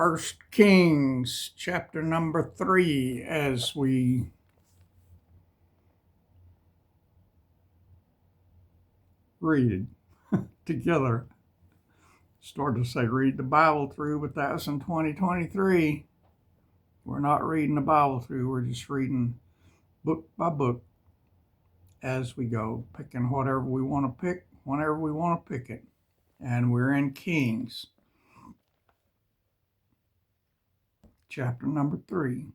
First Kings, chapter number 3, as we read together. Started to say read the Bible through, but that was in 2023. We're not reading the Bible through, we're just reading book by book as we go, picking whatever we want to pick, whenever we want to pick it. And we're in Kings, chapter number 3.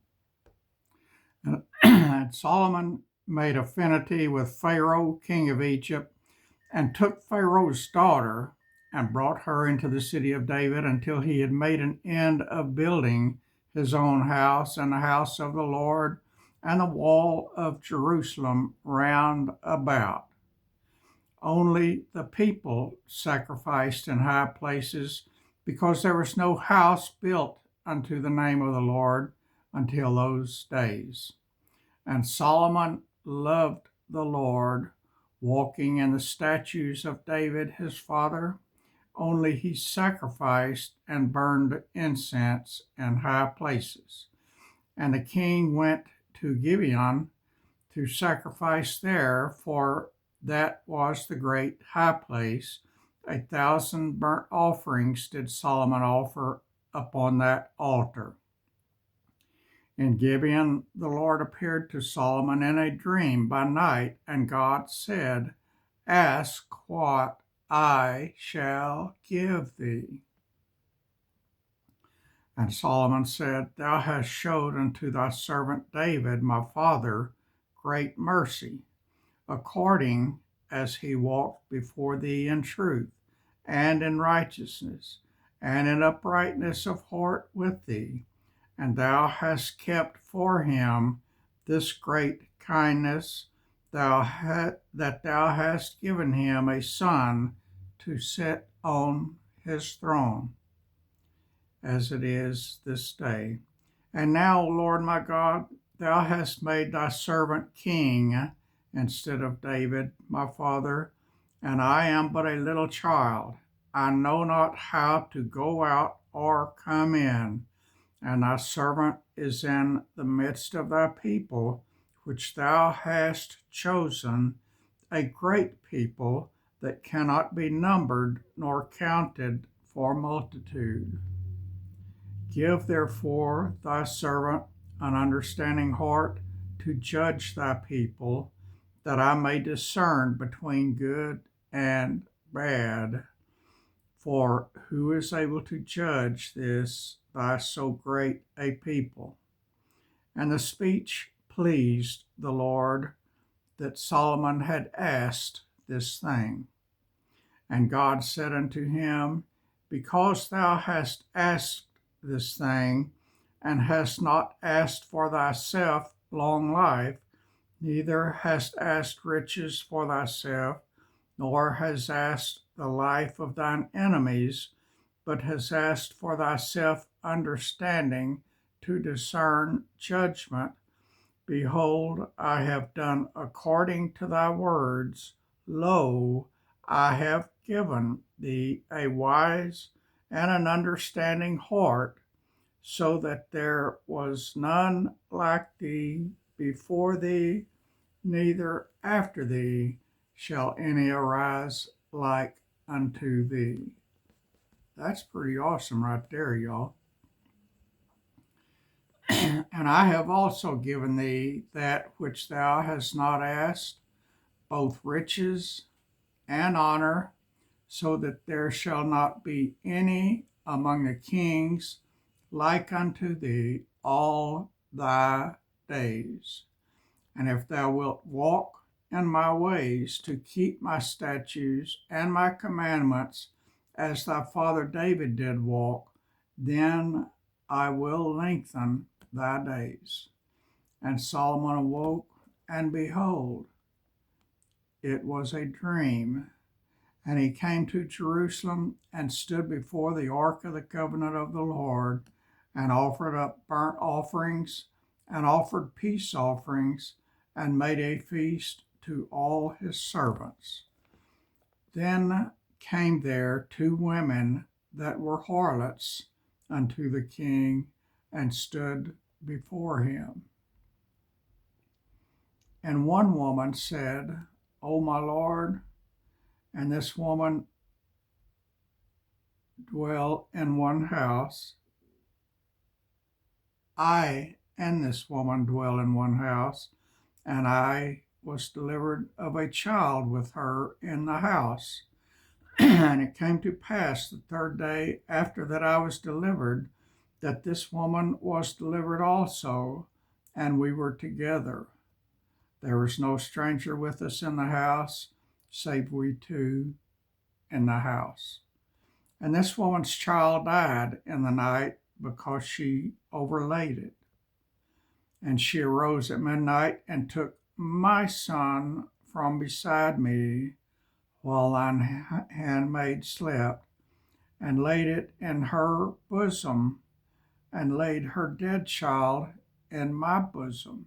And Solomon made affinity with Pharaoh, king of Egypt, and took Pharaoh's daughter and brought her into the city of David until he had made an end of building his own house and the house of the Lord and the wall of Jerusalem round about. Only the people sacrificed in high places, because there was no house built unto the name of the Lord until those days. And Solomon loved the Lord, walking in the statutes of David his father. Only he sacrificed and burned incense in high places. And the king went to Gibeon to sacrifice there, for that was the great high place. 1,000 burnt offerings did Solomon offer upon that altar. In Gibeon, the Lord appeared to Solomon in a dream by night, and God said, "Ask what I shall give thee." And Solomon said, "Thou hast showed unto thy servant David, my father, great mercy, according as he walked before thee in truth, and in righteousness, and in uprightness of heart with thee. And thou hast kept for him this great kindness, that thou hast given him a son to sit on his throne, as it is this day. And now, Lord my God, thou hast made thy servant king instead of David my father, and I am but a little child. I know not how to go out or come in. And thy servant is in the midst of thy people, which thou hast chosen, a great people that cannot be numbered nor counted for multitude. Give therefore thy servant an understanding heart to judge thy people, that I may discern between good and bad. For who is able to judge this thy so great a people? And the speech pleased the Lord, that Solomon had asked this thing. And God said unto him, Because thou hast asked this thing, and hast not asked for thyself long life, neither hast asked riches for thyself, nor hast asked the life of thine enemies, but hast asked for thyself understanding to discern judgment. Behold, I have done according to thy words. Lo, I have given thee a wise and an understanding heart, so that there was none like thee before thee, neither after thee shall any arise like unto thee. That's pretty awesome right there, y'all. And I have also given thee that which thou hast not asked, both riches and honor, so that there shall not be any among the kings like unto thee all thy days. And if thou wilt walk in my ways to keep my statutes and my commandments, as thy father David did walk, then I will lengthen thy days. And Solomon awoke, and behold, it was a dream. And he came to Jerusalem and stood before the ark of the covenant of the Lord, and offered up burnt offerings, and offered peace offerings, and made a feast to all his servants. Then came there two women that were harlots, unto the king and stood before him. And one woman said, O my Lord, and this woman dwell in one house. I and this woman dwell in one house, and I was delivered of a child with her in the house. And it came to pass the third day after that I was delivered, that this woman was delivered also, and we were together. There was no stranger with us in the house, save we two in the house. And this woman's child died in the night because she overlaid it. And she arose at midnight and took my son from beside me while thine handmaid slept, and laid it in her bosom, and laid her dead child in my bosom.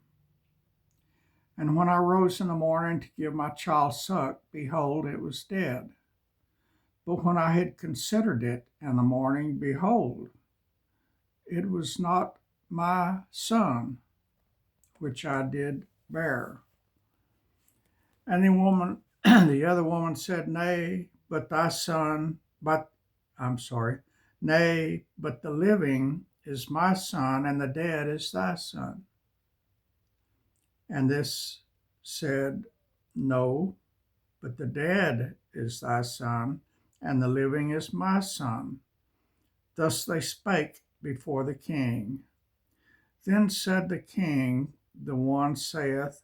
And when I rose in the morning to give my child suck, behold, it was dead. But when I had considered it in the morning, behold, it was not my son, which I did bear. And the other woman said, Nay, but thy son, nay, but the living is my son, and the dead is thy son. And this said, No, but the dead is thy son, and the living is my son. Thus they spake before the king. Then said the king, the one saith,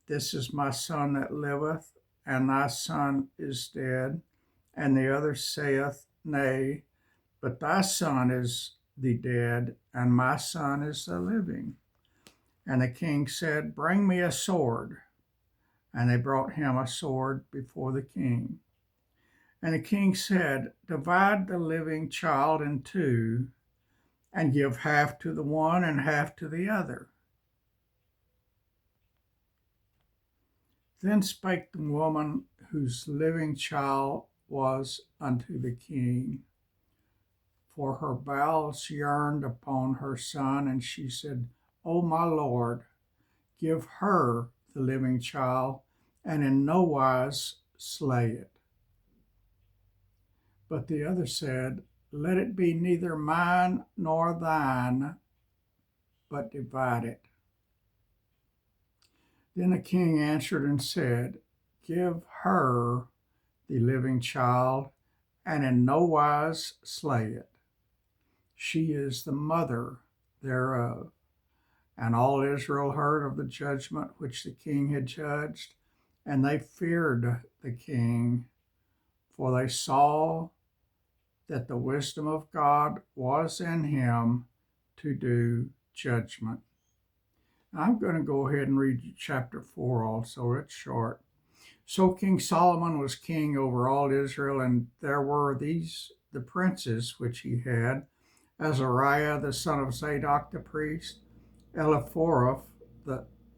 This is my son that liveth, and thy son is dead. And the other saith, Nay, but thy son is the dead, and my son is the living. And the king said, Bring me a sword. And they brought him a sword before the king. And the king said, Divide the living child in two, and give half to the one and half to the other. Then spake the woman whose living child was unto the king, for her bowels yearned upon her son, and she said, O my Lord, give her the living child, and in no wise slay it. But the other said, Let it be neither mine nor thine, but divide it. Then the king answered and said, Give her the living child, and in no wise slay it. She is the mother thereof. And all Israel heard of the judgment which the king had judged, and they feared the king, for they saw that the wisdom of God was in him to do judgment. I'm going to go ahead and read chapter 4 also. It's short. So King Solomon was king over all Israel, and there were these the princes which he had: Azariah the son of Zadok the priest, Eliphoreph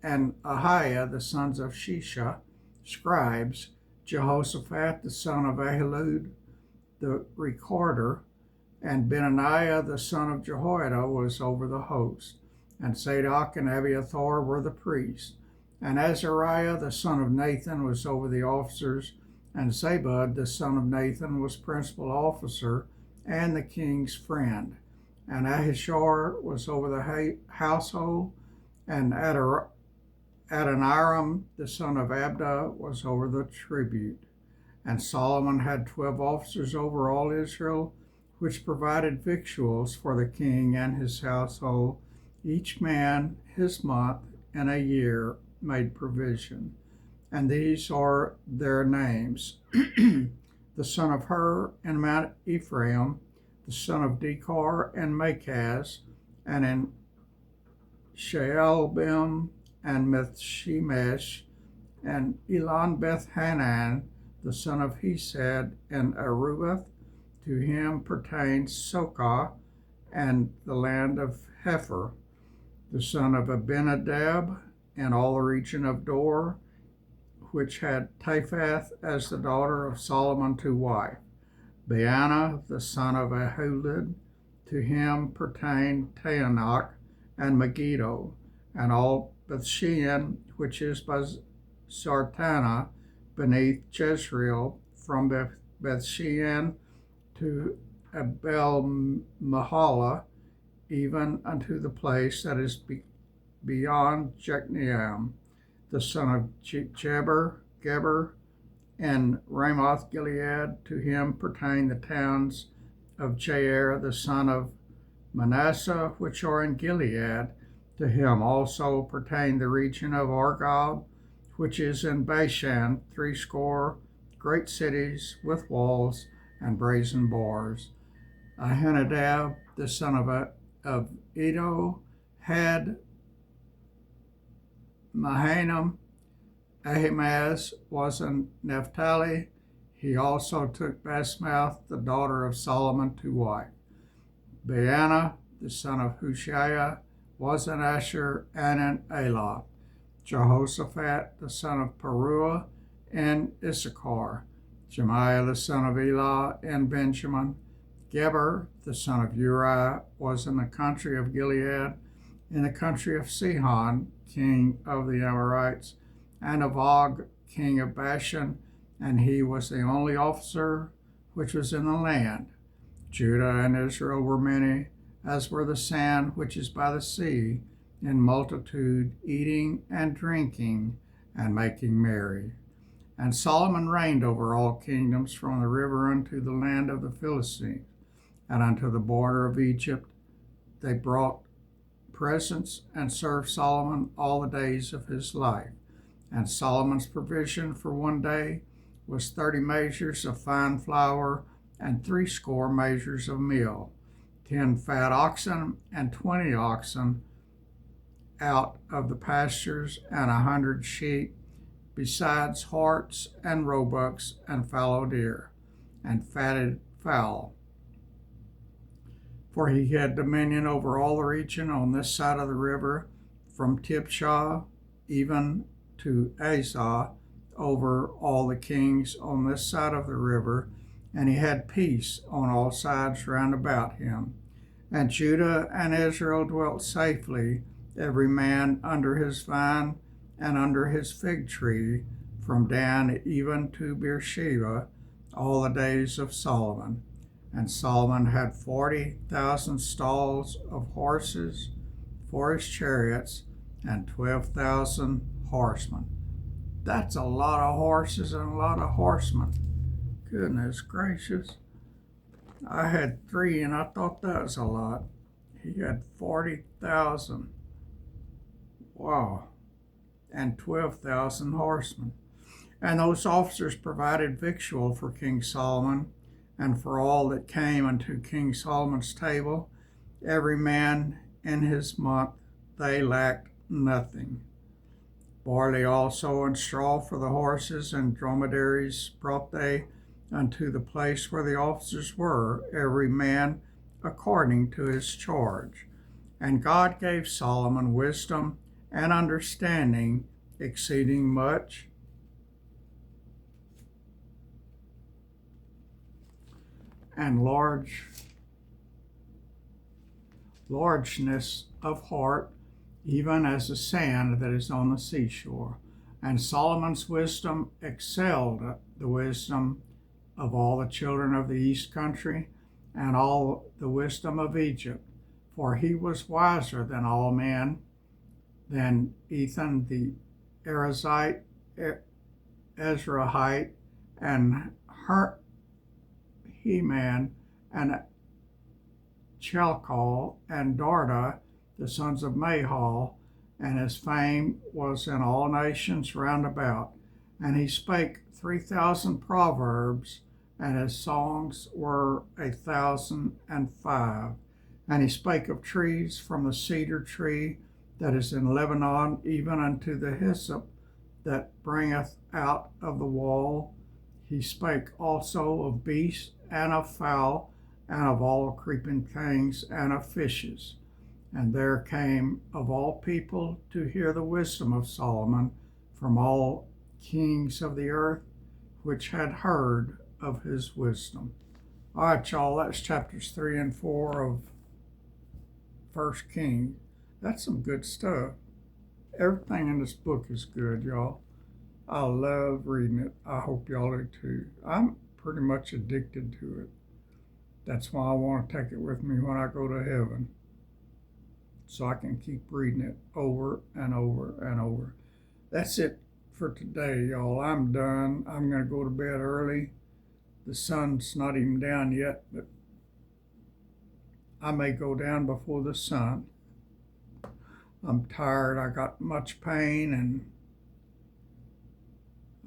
and Ahiah the sons of Shisha, scribes, Jehoshaphat the son of Ahilud the recorder, and Benaniah the son of Jehoiada was over the host, and Zadok and Abiathar were the priests, and Azariah the son of Nathan was over the officers, and Zabud the son of Nathan was principal officer and the king's friend, and Ahishar was over the household, and Adoniram the son of Abda was over the tribute. And Solomon had 12 officers over all Israel, which provided victuals for the king and his household. Each man his month in a year made provision. And these are their names: the son of Hur in Mount Ephraim, the son of Dekar and Makaz, and in Shaalbim and Methshemesh, and Elon Beth Hanan, the son of Hesed, and Arubath. To him pertains Sokah and the land of Hepher, the son of Abinadab, and all the region of Dor, which had Taphath as the daughter of Solomon to wife, Baana the son of Ahulid, To him pertain Taanach and Megiddo, and all Bethshean, which is by Sartana, beneath Jezreel, from Bethshean to Abel Mahala, even unto the place that is beyond Jekneam, the son of Geber, and Ramoth Gilead. To him pertain the towns of Jair, the son of Manasseh, which are in Gilead. To him also pertain the region of Argob, which is in Bashan, 80 great cities with walls and brazen bars. Ahinadab, the son of Edo, had Mahanaim. Ahimaaz was in Naphtali. He also took Basmath, the daughter of Solomon, to wife. Baana, the son of Hushiah, was in Asher and in Elath. Jehoshaphat, the son of Peruah, in Issachar. Jemiah, the son of Elah, in Benjamin. Geber, the son of Uri, was in the country of Gilead, in the country of Sihon, king of the Amorites, and of Og, king of Bashan, and he was the only officer which was in the land. Judah and Israel were many, as were the sand which is by the sea, in multitude, eating and drinking and making merry. And Solomon reigned over all kingdoms from the river unto the land of the Philistines, and unto the border of Egypt. They brought presents and served Solomon all the days of his life. And Solomon's provision for one day was 30 measures of fine flour and 80 measures of meal, 10 fat oxen and 20 oxen out of the pastures, and 100 sheep, besides harts and roebucks and fallow deer and fatted fowl. For he had dominion over all the region on this side of the river, from Tipshah even to Azah, over all the kings on this side of the river, and he had peace on all sides round about him. And Judah and Israel dwelt safely, every man under his vine and under his fig tree, from Dan even to Beersheba, all the days of Solomon. And Solomon had 40,000 stalls of horses for his chariots, and 12,000 horsemen. That's a lot of horses and a lot of horsemen. Goodness gracious. I had 3 and I thought that was a lot. He had 40,000. Wow. And 12,000 horsemen. And those officers provided victual for King Solomon, and for all that came unto King Solomon's table, every man in his month. They lacked nothing. Barley also and straw for the horses and dromedaries brought they unto the place where the officers were, every man according to his charge. And God gave Solomon wisdom and understanding exceeding much, and largeness of heart, even as the sand that is on the seashore. And Solomon's wisdom excelled the wisdom of all the children of the east country, and all the wisdom of Egypt, for he was wiser than all men, than Ethan the Erazite, Ezrahite, and Heman, and Chalcol, and Darda, the sons of Mahal, and his fame was in all nations round about. And he spake 3,000 proverbs, and his songs were 1,005. And he spake of trees, from the cedar tree that is in Lebanon, even unto the hyssop that bringeth out of the wall. He spake also of beasts, and of fowl, and of all creeping things, and of fishes. And there came of all people to hear the wisdom of Solomon from all kings of the earth, which had heard of his wisdom. All right, y'all, that's chapters 3 and 4 of First King. That's some good stuff. Everything in this book is good, y'all. I love reading it. I hope y'all do too. I'm pretty much addicted to it. That's why I want to take it with me when I go to heaven, so I can keep reading it over and over and over. That's it for today, y'all. I'm done. I'm going to go to bed early. The sun's not even down yet, but I may go down before the sun. I'm tired. I got much pain, and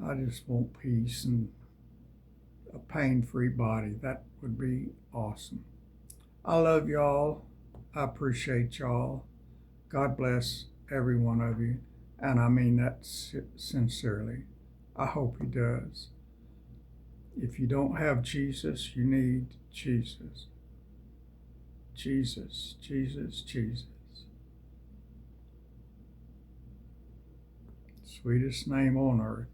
I just want peace and a pain-free body. That would be awesome. I love y'all. I appreciate y'all. God bless every one of you. And I mean that sincerely. I hope He does. If you don't have Jesus, you need Jesus. Jesus, Jesus, Jesus. Sweetest name on earth.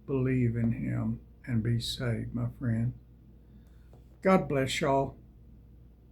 Believe in Him and be saved, my friend. God bless y'all.